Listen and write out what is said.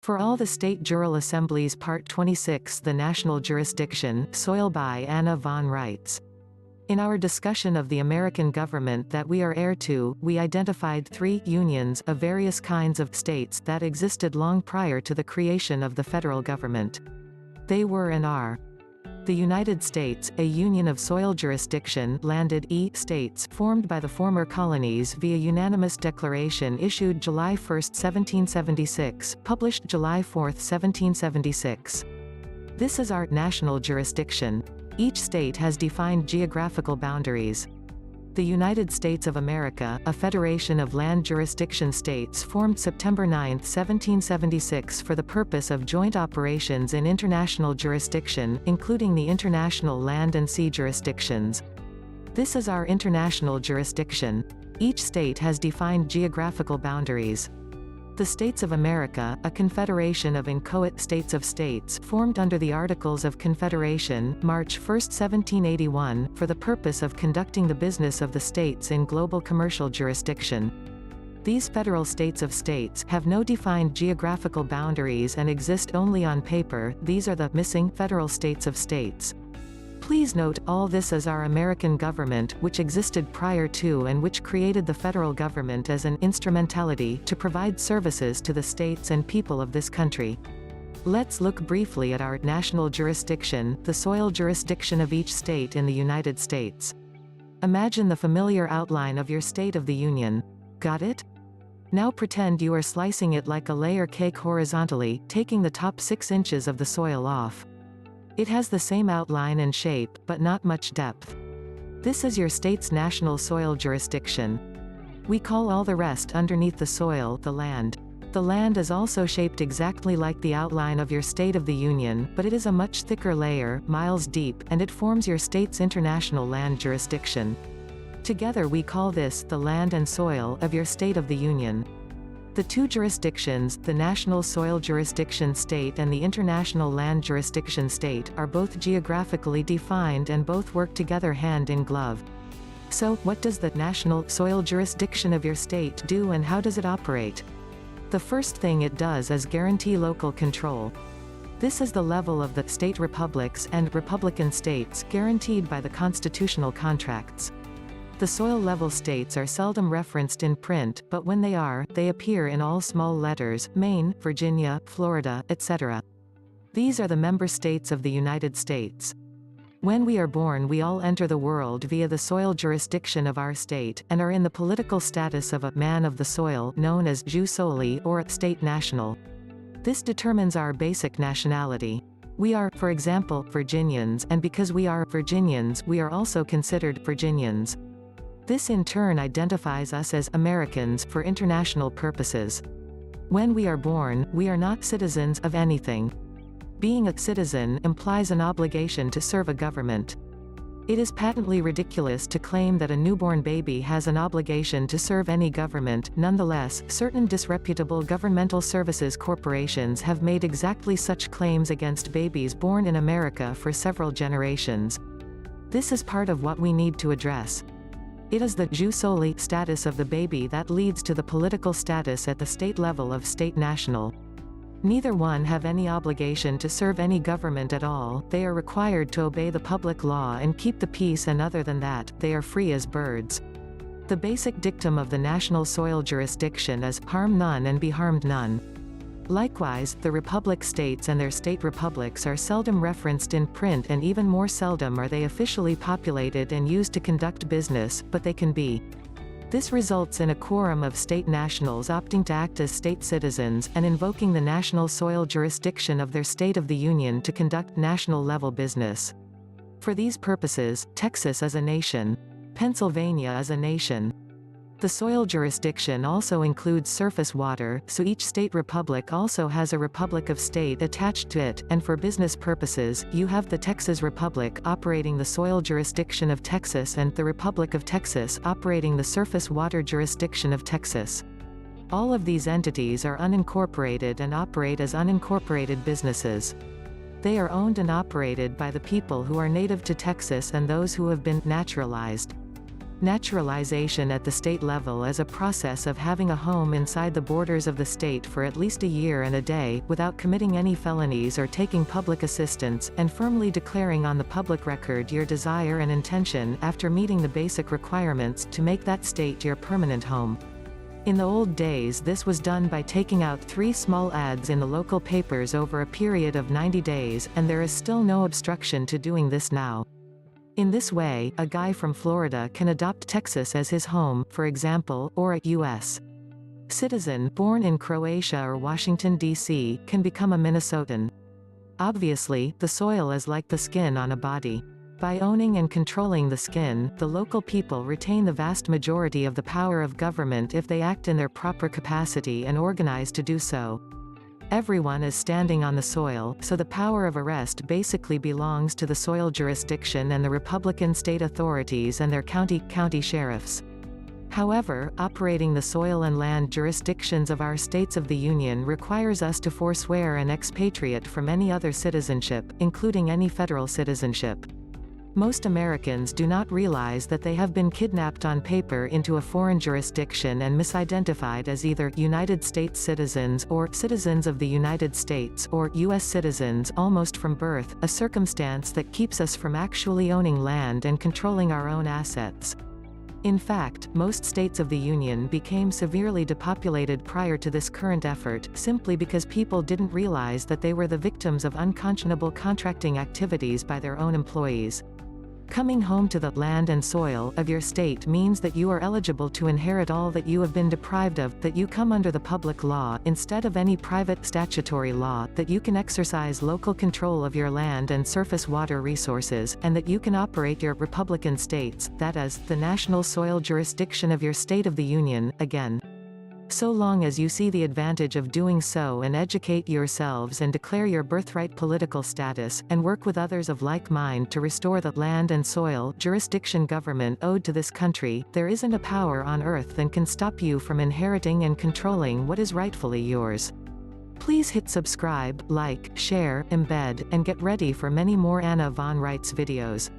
For all the state Jural Assemblies Part 26 The National Jurisdiction, Soil by Anna von Reitz. In our discussion of the American government that we are heir to, we identified three unions of various kinds of states that existed long prior to the creation of the federal government. They were and are: the United States, a union of soil jurisdiction landed states formed by the former colonies via Unanimous Declaration issued July 1, 1776, published July 4, 1776. This is our national jurisdiction. Each state has defined geographical boundaries. The United States of America, a federation of land jurisdiction states formed September 9, 1776 for the purpose of joint operations in international jurisdiction, including the international land and sea jurisdictions. This is our international jurisdiction. Each state has defined geographical boundaries. The States of America, a confederation of inchoate states of states formed under the Articles of Confederation, March 1, 1781, for the purpose of conducting the business of the states in global commercial jurisdiction. These federal states of states have no defined geographical boundaries and exist only on paper. These are the missing federal states of states. Please note, all this is our American government, which existed prior to and which created the federal government as an instrumentality to provide services to the states and people of this country. Let's look briefly at our national jurisdiction, the soil jurisdiction of each state in the United States. Imagine the familiar outline of your State of the Union. Got it? Now pretend you are slicing it like a layer cake horizontally, taking the top 6 inches of the soil off. It has the same outline and shape, but not much depth. This is your state's national soil jurisdiction. We call all the rest underneath the soil the land. The land is also shaped exactly like the outline of your State of the Union, but it is a much thicker layer, miles deep, and it forms your state's international land jurisdiction. Together we call this the land and soil of your State of the Union. The two jurisdictions, the National Soil Jurisdiction State and the International Land Jurisdiction State, are both geographically defined and both work together hand in glove. So, what does the National Soil Jurisdiction of your state do and how does it operate? The first thing it does is guarantee local control. This is the level of the state republics and republican states guaranteed by the constitutional contracts. The soil-level states are seldom referenced in print, but when they are, they appear in all small letters: Maine, Virginia, Florida, etc. These are the member states of the United States. When we are born, we all enter the world via the soil jurisdiction of our state, and are in the political status of a man of the soil, known as jus soli, or state national. This determines our basic nationality. We are, for example, Virginians, and because we are Virginians, we are also considered Virginians. This in turn identifies us as Americans for international purposes. When we are born, we are not citizens of anything. Being a citizen implies an obligation to serve a government. It is patently ridiculous to claim that a newborn baby has an obligation to serve any government. Nonetheless, certain disreputable governmental services corporations have made exactly such claims against babies born in America for several generations. This is part of what we need to address. It is the jus soli status of the baby that leads to the political status at the state level of state national. Neither one have any obligation to serve any government at all. They are required to obey the public law and keep the peace, and other than that, they are free as birds. The basic dictum of the national soil jurisdiction is, harm none and be harmed none. Likewise, the republic states and their state republics are seldom referenced in print, and even more seldom are they officially populated and used to conduct business, but they can be. This results in a quorum of state nationals opting to act as state citizens, and invoking the national soil jurisdiction of their State of the Union to conduct national-level business. For these purposes, Texas is a nation. Pennsylvania is a nation. The soil jurisdiction also includes surface water, so each state republic also has a republic of state attached to it, and for business purposes, you have the Texas Republic operating the soil jurisdiction of Texas and the Republic of Texas operating the surface water jurisdiction of Texas. All of these entities are unincorporated and operate as unincorporated businesses. They are owned and operated by the people who are native to Texas and those who have been naturalized. Naturalization at the state level is a process of having a home inside the borders of the state for at least a year and a day, without committing any felonies or taking public assistance, and firmly declaring on the public record your desire and intention, after meeting the basic requirements, to make that state your permanent home. In the old days, this was done by taking out 3 small ads in the local papers over a period of 90 days, and there is still no obstruction to doing this now. In this way, a guy from Florida can adopt Texas as his home, for example, or a U.S. citizen born in Croatia or Washington, D.C., can become a Minnesotan. Obviously, the soil is like the skin on a body. By owning and controlling the skin, the local people retain the vast majority of the power of government if they act in their proper capacity and organize to do so. Everyone is standing on the soil, so the power of arrest basically belongs to the soil jurisdiction and the Republican state authorities and their county sheriffs. However, operating the soil and land jurisdictions of our states of the Union requires us to forswear and expatriate from any other citizenship, including any federal citizenship. Most Americans do not realize that they have been kidnapped on paper into a foreign jurisdiction and misidentified as either United States citizens or citizens of the United States or U.S. citizens almost from birth, a circumstance that keeps us from actually owning land and controlling our own assets. In fact, most states of the Union became severely depopulated prior to this current effort, simply because people didn't realize that they were the victims of unconscionable contracting activities by their own employees. Coming home to the land and soil of your state means that you are eligible to inherit all that you have been deprived of, that you come under the public law instead of any private statutory law, that you can exercise local control of your land and surface water resources, and that you can operate your Republican states, that is, the national soil jurisdiction of your state of the Union, again. So long as you see the advantage of doing so and educate yourselves and declare your birthright political status, and work with others of like mind to restore the land and soil jurisdiction government owed to this country, there isn't a power on earth that can stop you from inheriting and controlling what is rightfully yours. Please hit subscribe, like, share, embed, and get ready for many more Anna von Reitz videos.